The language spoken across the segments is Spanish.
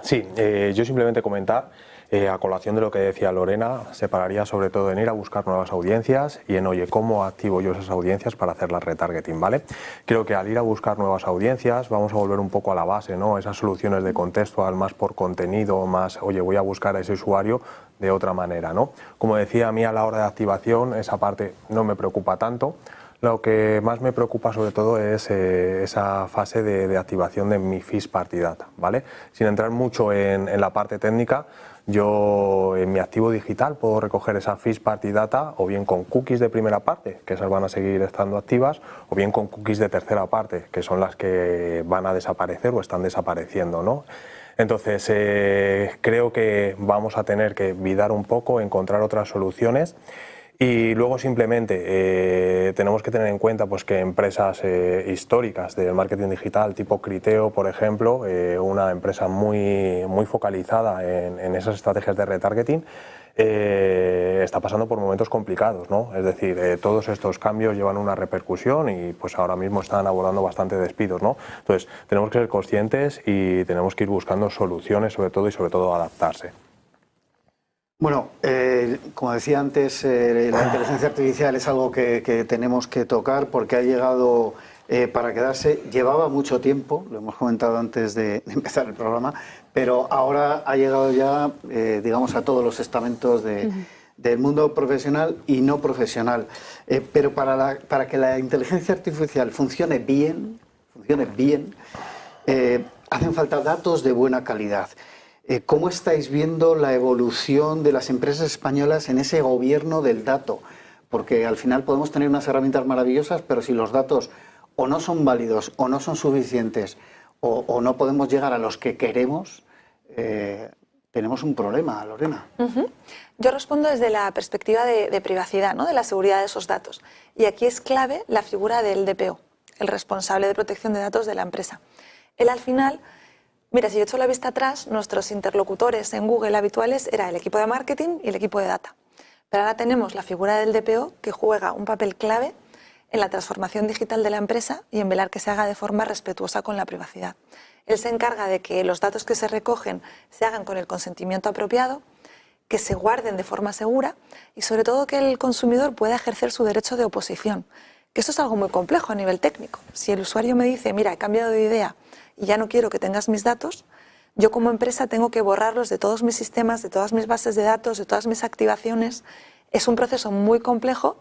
Sí, yo simplemente comentar, a colación de lo que decía Lorena, separaría sobre todo en ir a buscar nuevas audiencias y en, oye, ¿cómo activo yo esas audiencias para hacer las retargeting, ¿vale? Creo que al ir a buscar nuevas audiencias vamos a volver un poco a la base, ¿no? Esas soluciones de contextual más por contenido, más, oye, voy a buscar a ese usuario de otra manera, ¿no? Como decía, a mí a la hora de activación esa parte no me preocupa tanto. Lo que más me preocupa sobre todo es esa fase de activación de mi First Party Data, ¿vale? Sin entrar mucho en la parte técnica, yo en mi activo digital puedo recoger esa First Party Data o bien con cookies de primera parte, que esas van a seguir estando activas, o bien con cookies de tercera parte, que son las que van a desaparecer o están desapareciendo, ¿no? Entonces, creo que vamos a tener que vidar un poco, encontrar otras soluciones. Y luego simplemente tenemos que tener en cuenta pues, que empresas históricas del marketing digital, tipo Criteo, por ejemplo, una empresa muy focalizada en esas estrategias de retargeting, está pasando por momentos complicados, ¿no? Es decir, todos estos cambios llevan una repercusión y pues ahora mismo están abordando bastante despidos, ¿no? Entonces, tenemos que ser conscientes y tenemos que ir buscando soluciones sobre todo adaptarse. Bueno, como decía antes, la inteligencia artificial es algo que tenemos que tocar porque ha llegado para quedarse. Llevaba mucho tiempo, lo hemos comentado antes de empezar el programa, pero ahora ha llegado ya, digamos, a todos los estamentos del mundo profesional y no profesional. Pero para que la inteligencia artificial funcione bien, hacen falta datos de buena calidad. ¿Cómo estáis viendo la evolución de las empresas españolas en ese gobierno del dato? Porque al final podemos tener unas herramientas maravillosas, pero si los datos o no son válidos o no son suficientes o no podemos llegar a los que queremos, tenemos un problema, Lorena. Yo respondo desde la perspectiva de privacidad, ¿no? De la seguridad de esos datos. Y aquí es clave la figura del DPO, el responsable de protección de datos de la empresa. Él al final... Mira, si yo echo la vista atrás, nuestros interlocutores en Google habituales era el equipo de marketing y el equipo de data. Pero ahora tenemos la figura del DPO que juega un papel clave en la transformación digital de la empresa y en velar que se haga de forma respetuosa con la privacidad. Él se encarga de que los datos que se recogen se hagan con el consentimiento apropiado, que se guarden de forma segura y sobre todo que el consumidor pueda ejercer su derecho de oposición. Que esto es algo muy complejo a nivel técnico. Si el usuario me dice, mira, he cambiado de idea y ya no quiero que tengas mis datos, yo como empresa tengo que borrarlos de todos mis sistemas, de todas mis bases de datos, de todas mis activaciones. Es un proceso muy complejo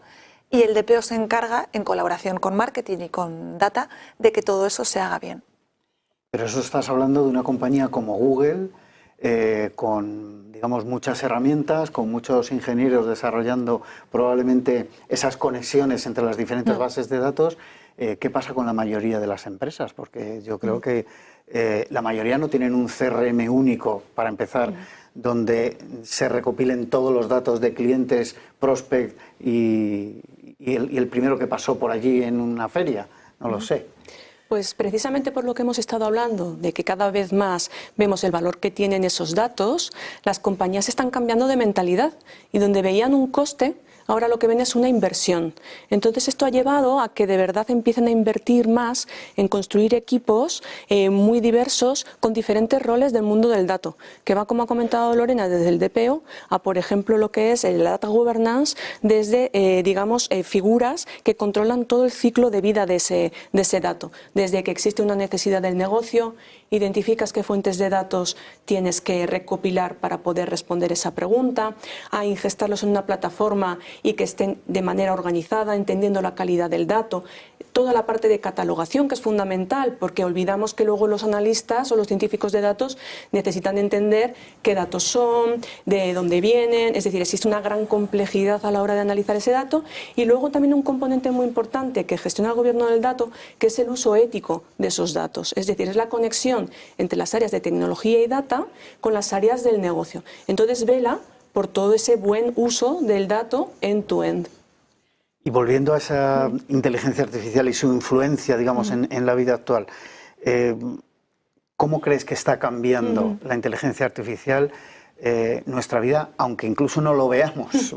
y el DPO se encarga, en colaboración con marketing y con data, de que todo eso se haga bien. Pero eso estás hablando de una compañía como Google, con, digamos, muchas herramientas, con muchos ingenieros desarrollando probablemente esas conexiones entre las diferentes bases de datos. ¿Qué pasa con la mayoría de las empresas? Porque yo creo que la mayoría no tienen un CRM único, para empezar, donde se recopilen todos los datos de clientes, prospect y el primero que pasó por allí en una feria. No lo sé. Pues precisamente por lo que hemos estado hablando, de que cada vez más vemos el valor que tienen esos datos, las compañías están cambiando de mentalidad y donde veían un coste, ahora lo que ven es una inversión. Entonces esto ha llevado a que de verdad empiecen a invertir más en construir equipos muy diversos con diferentes roles del mundo del dato, que va, como ha comentado Lorena, desde el DPO a, por ejemplo, lo que es la data governance, desde, digamos, figuras que controlan todo el ciclo de vida de ese dato, desde que existe una necesidad del negocio, identificas qué fuentes de datos tienes que recopilar para poder responder esa pregunta, a ingestarlos en una plataforma y que estén de manera organizada, entendiendo la calidad del dato. Toda la parte de catalogación, que es fundamental, porque olvidamos que luego los analistas o los científicos de datos necesitan entender qué datos son, de dónde vienen, es decir, existe una gran complejidad a la hora de analizar ese dato. Y luego también un componente muy importante que gestiona el gobierno del dato, que es el uso ético de esos datos, es decir, es la conexión entre las áreas de tecnología y data con las áreas del negocio. Entonces vela por todo ese buen uso del dato end-to-end. Y volviendo a esa inteligencia artificial y su influencia, digamos, en la vida actual, ¿cómo crees que está cambiando la inteligencia artificial nuestra vida, aunque incluso no lo veamos?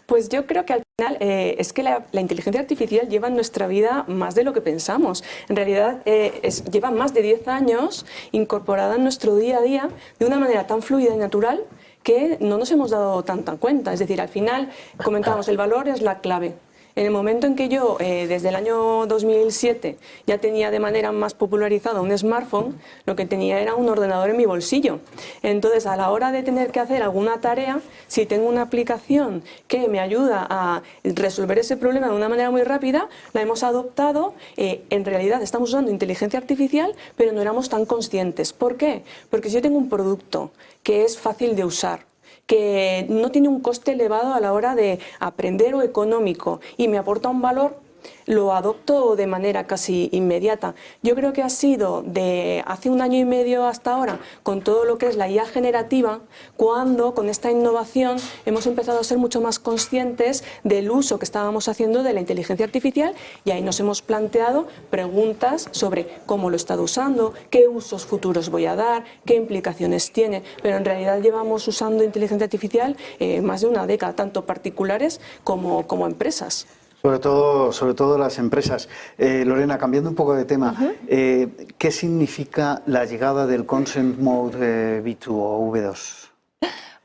Pues yo creo que al Es que la inteligencia artificial lleva en nuestra vida más de lo que pensamos. En realidad lleva más de 10 años incorporada en nuestro día a día de una manera tan fluida y natural que no nos hemos dado tanta cuenta. Es decir, al final, comentábamos, el valor es la clave. En el momento en que yo, desde el año 2007, ya tenía de manera más popularizada un smartphone, lo que tenía era un ordenador en mi bolsillo. Entonces, a la hora de tener que hacer alguna tarea, si tengo una aplicación que me ayuda a resolver ese problema de una manera muy rápida, la hemos adoptado. En realidad estamos usando inteligencia artificial, pero no éramos tan conscientes. ¿Por qué? Porque si yo tengo un producto que es fácil de usar, que no tiene un coste elevado a la hora de aprender o económico y me aporta un valor, lo adopto de manera casi inmediata. Yo creo que ha sido de hace un año y medio hasta ahora, con todo lo que es la IA generativa, cuando con esta innovación hemos empezado a ser mucho más conscientes del uso que estábamos haciendo de la inteligencia artificial, y ahí nos hemos planteado preguntas sobre cómo lo he estado usando, qué usos futuros voy a dar, qué implicaciones tiene. Pero en realidad llevamos usando inteligencia artificial más de una década, tanto particulares como empresas. Sobre todo las empresas. Lorena, cambiando un poco de tema, ¿qué significa la llegada del Consent Mode V2 o V2?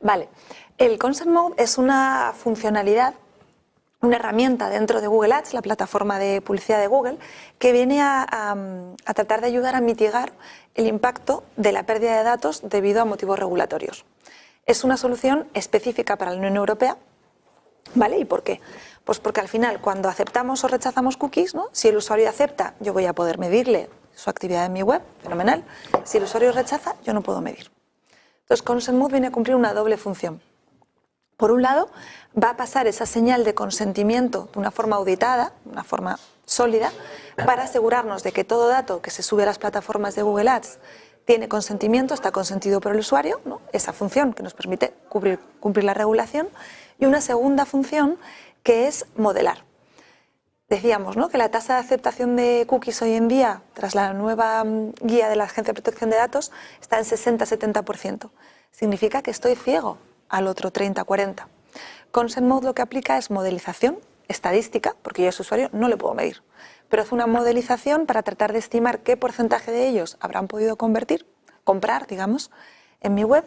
Vale, el Consent Mode es una funcionalidad, una herramienta dentro de Google Ads, la plataforma de publicidad de Google, que viene a tratar de ayudar a mitigar el impacto de la pérdida de datos debido a motivos regulatorios. Es una solución específica para la Unión Europea, ¿vale? ¿Y por qué? Pues porque al final, cuando aceptamos o rechazamos cookies, ¿no? Si el usuario acepta, yo voy a poder medirle su actividad en mi web, fenomenal. Si el usuario rechaza, yo no puedo medir. Entonces, Consent Mode viene a cumplir una doble función. Por un lado, va a pasar esa señal de consentimiento de una forma auditada, de una forma sólida, para asegurarnos de que todo dato que se sube a las plataformas de Google Ads tiene consentimiento, está consentido por el usuario, ¿no? Esa función que nos permite cumplir la regulación. Y una segunda función, que es modelar. Decíamos, ¿no?, que la tasa de aceptación de cookies hoy en día, tras la nueva guía de la Agencia de Protección de Datos, está en 60-70%. Significa que estoy ciego al otro 30-40%. Consent Mode lo que aplica es modelización estadística, porque yo a ese usuario no le puedo medir, pero hace una modelización para tratar de estimar qué porcentaje de ellos habrán podido comprar, digamos, en mi web.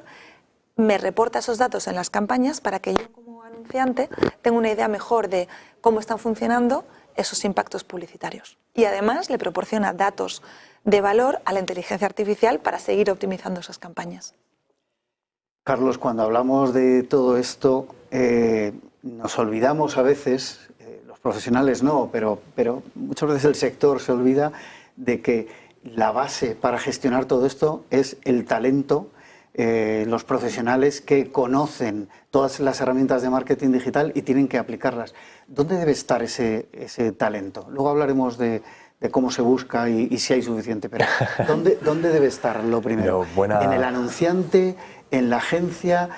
Me reporta esos datos en las campañas para que yo, como anunciante, tenga una idea mejor de cómo están funcionando esos impactos publicitarios. Y además le proporciona datos de valor a la inteligencia artificial para seguir optimizando esas campañas. Carlos, cuando hablamos de todo esto, nos olvidamos a veces, los profesionales no, pero muchas veces el sector se olvida de que la base para gestionar todo esto es el talento, los profesionales que conocen todas las herramientas de marketing digital y tienen que aplicarlas. ¿Dónde debe estar ese talento? Luego hablaremos de cómo se busca y si hay suficiente, pero ¿dónde debe estar lo primero? ¿En el anunciante? ¿En la agencia?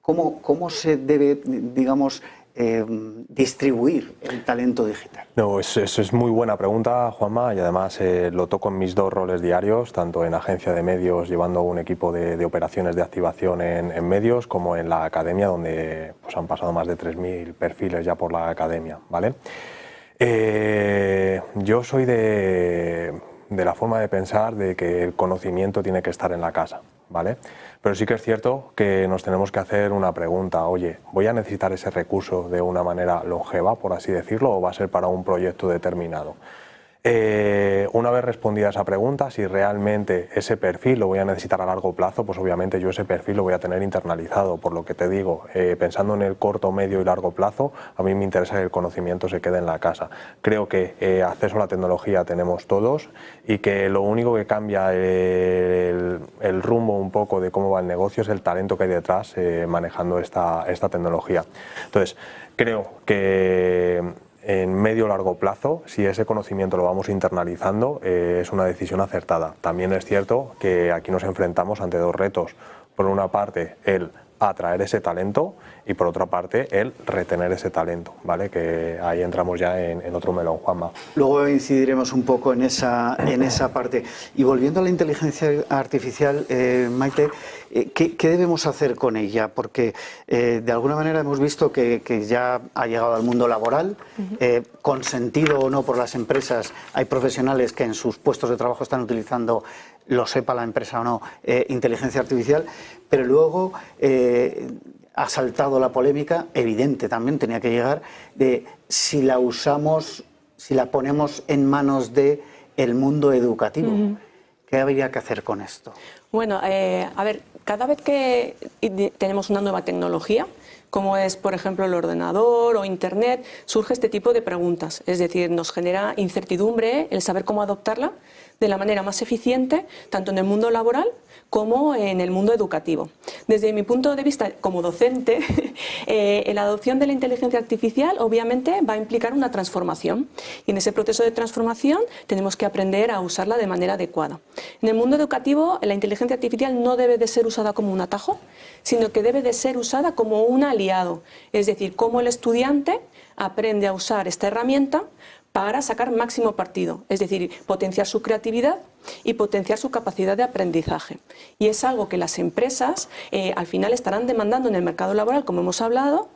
¿Cómo se debe, digamos, distribuir el talento digital? No, eso es muy buena pregunta, Juanma, y además lo toco en mis dos roles diarios, tanto en agencia de medios llevando un equipo de operaciones de activación en medios, como en la academia, donde pues, han pasado más de 3.000 perfiles ya por la academia, ¿vale? Yo soy de la forma de pensar de que el conocimiento tiene que estar en la casa, ¿vale? Pero sí que es cierto que nos tenemos que hacer una pregunta, oye, ¿voy a necesitar ese recurso de una manera longeva, por así decirlo, o va a ser para un proyecto determinado? Una vez respondida esa pregunta, si realmente ese perfil lo voy a necesitar a largo plazo, pues obviamente yo ese perfil lo voy a tener internalizado. Por lo que te digo, pensando en el corto, medio y largo plazo, a mí me interesa que el conocimiento se quede en la casa. Creo que acceso a la tecnología tenemos todos y que lo único que cambia el rumbo un poco de cómo va el negocio es el talento que hay detrás manejando esta tecnología. Entonces, creo que en medio o largo plazo, si ese conocimiento lo vamos internalizando, es una decisión acertada. También es cierto que aquí nos enfrentamos ante dos retos. Por una parte, el atraer ese talento y por otra parte el retener ese talento, ¿vale? Que ahí entramos ya en otro melón, Juanma. Luego incidiremos un poco en esa parte. Y volviendo a la inteligencia artificial, Maite, ¿qué debemos hacer con ella? Porque de alguna manera hemos visto que ya ha llegado al mundo laboral, consentido o no por las empresas, hay profesionales que en sus puestos de trabajo están utilizando, lo sepa la empresa o no, inteligencia artificial, pero luego ha saltado la polémica, evidente también, tenía que llegar, de si la usamos, si la ponemos en manos del mundo educativo. ¿Qué habría que hacer con esto? Bueno, a ver, cada vez que tenemos una nueva tecnología, como es, por ejemplo, el ordenador o Internet, surge este tipo de preguntas. Es decir, nos genera incertidumbre el saber cómo adoptarla de la manera más eficiente, tanto en el mundo laboral como en el mundo educativo. Desde mi punto de vista como docente, la adopción de la inteligencia artificial obviamente va a implicar una transformación y en ese proceso de transformación tenemos que aprender a usarla de manera adecuada. En el mundo educativo la inteligencia artificial no debe de ser usada como un atajo, sino que debe de ser usada como un aliado, es decir, cómo el estudiante aprende a usar esta herramienta para sacar máximo partido, es decir, potenciar su creatividad y potenciar su capacidad de aprendizaje. Y es algo que las empresas al final estarán demandando en el mercado laboral, como hemos hablado,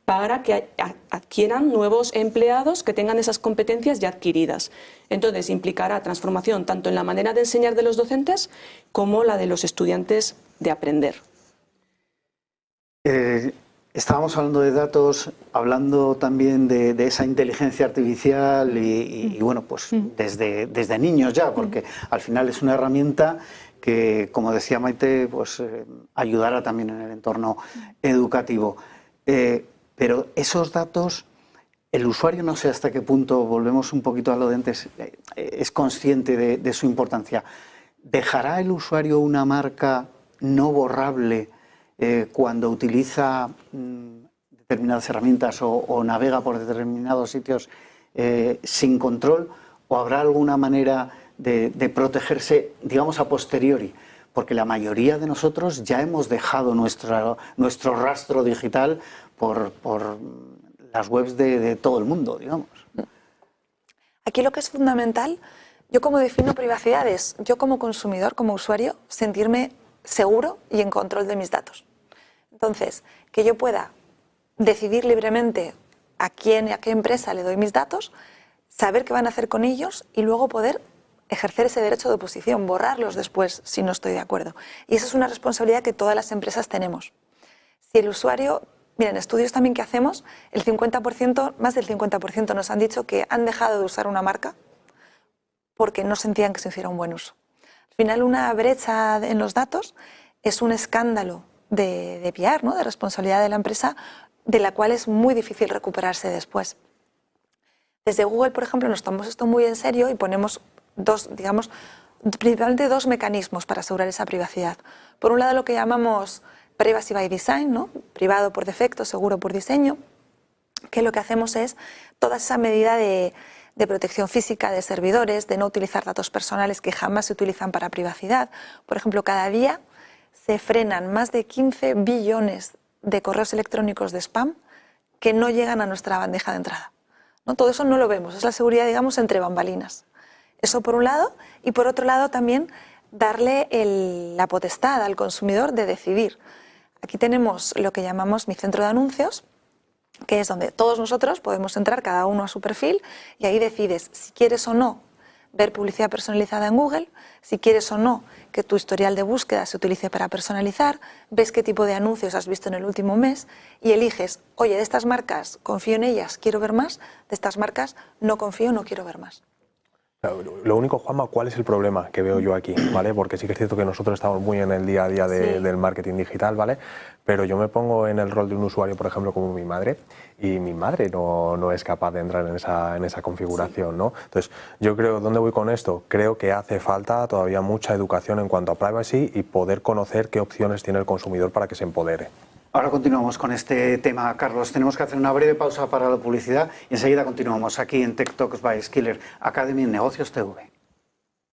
para que adquieran nuevos empleados que tengan esas competencias ya adquiridas. Entonces, implicará transformación tanto en la manera de enseñar de los docentes como la de los estudiantes de aprender. Estábamos hablando de datos, hablando también de esa inteligencia artificial y bueno, pues desde niños ya, porque al final es una herramienta que, como decía Maite, pues ayudará también en el entorno educativo. Pero esos datos, el usuario no sé hasta qué punto, volvemos un poquito a lo de antes, es consciente de su importancia. ¿Dejará el usuario una marca no borrable cuando utiliza determinadas herramientas o navega por determinados sitios sin control? ¿O habrá alguna manera de protegerse, digamos, a posteriori? Porque la mayoría de nosotros ya hemos dejado nuestro rastro digital por las webs de todo el mundo, digamos. Aquí lo que es fundamental, yo como defino privacidad es, yo como consumidor, como usuario, sentirme seguro y en control de mis datos. Entonces, que yo pueda decidir libremente a quién y a qué empresa le doy mis datos, saber qué van a hacer con ellos y luego poder ejercer ese derecho de oposición, borrarlos después si no estoy de acuerdo. Y esa es una responsabilidad que todas las empresas tenemos. Si el usuario, miren, estudios también que hacemos, el 50%, más del 50% nos han dicho que han dejado de usar una marca porque no sentían que se hiciera un buen uso. Al final, una brecha en los datos es un escándalo de PR, ¿no? De responsabilidad de la empresa, de la cual es muy difícil recuperarse después. Desde Google, por ejemplo, nos tomamos esto muy en serio y ponemos principalmente dos mecanismos para asegurar esa privacidad. Por un lado, lo que llamamos Privacy by Design, ¿no? Privado por defecto, seguro por diseño, que lo que hacemos es toda esa medida de protección física de servidores, de no utilizar datos personales que jamás se utilizan para privacidad. Por ejemplo, cada día se frenan más de 15 billones de correos electrónicos de spam que no llegan a nuestra bandeja de entrada, ¿no? Todo eso no lo vemos, es la seguridad, digamos, entre bambalinas. Eso por un lado, y por otro lado también darle la potestad al consumidor de decidir. Aquí tenemos lo que llamamos mi centro de anuncios, que es donde todos nosotros podemos entrar, cada uno a su perfil, y ahí decides si quieres o no ver publicidad personalizada en Google, si quieres o no que tu historial de búsqueda se utilice para personalizar, ves qué tipo de anuncios has visto en el último mes y eliges, oye, de estas marcas confío en ellas, quiero ver más, de estas marcas no confío, no quiero ver más. Lo único, Juanma, ¿cuál es el problema que veo yo aquí? ¿Vale? Porque sí que es cierto que nosotros estamos muy en el día a día del marketing digital, ¿vale? Pero yo me pongo en el rol de un usuario, por ejemplo, como mi madre, y mi madre no es capaz de entrar en esa configuración, ¿no? Entonces, yo creo, ¿dónde voy con esto? Creo que hace falta todavía mucha educación en cuanto a privacy y poder conocer qué opciones tiene el consumidor para que se empodere. Ahora continuamos con este tema, Carlos. Tenemos que hacer una breve pausa para la publicidad y enseguida continuamos aquí en Tech Talks by Skiller Academy en Negocios TV.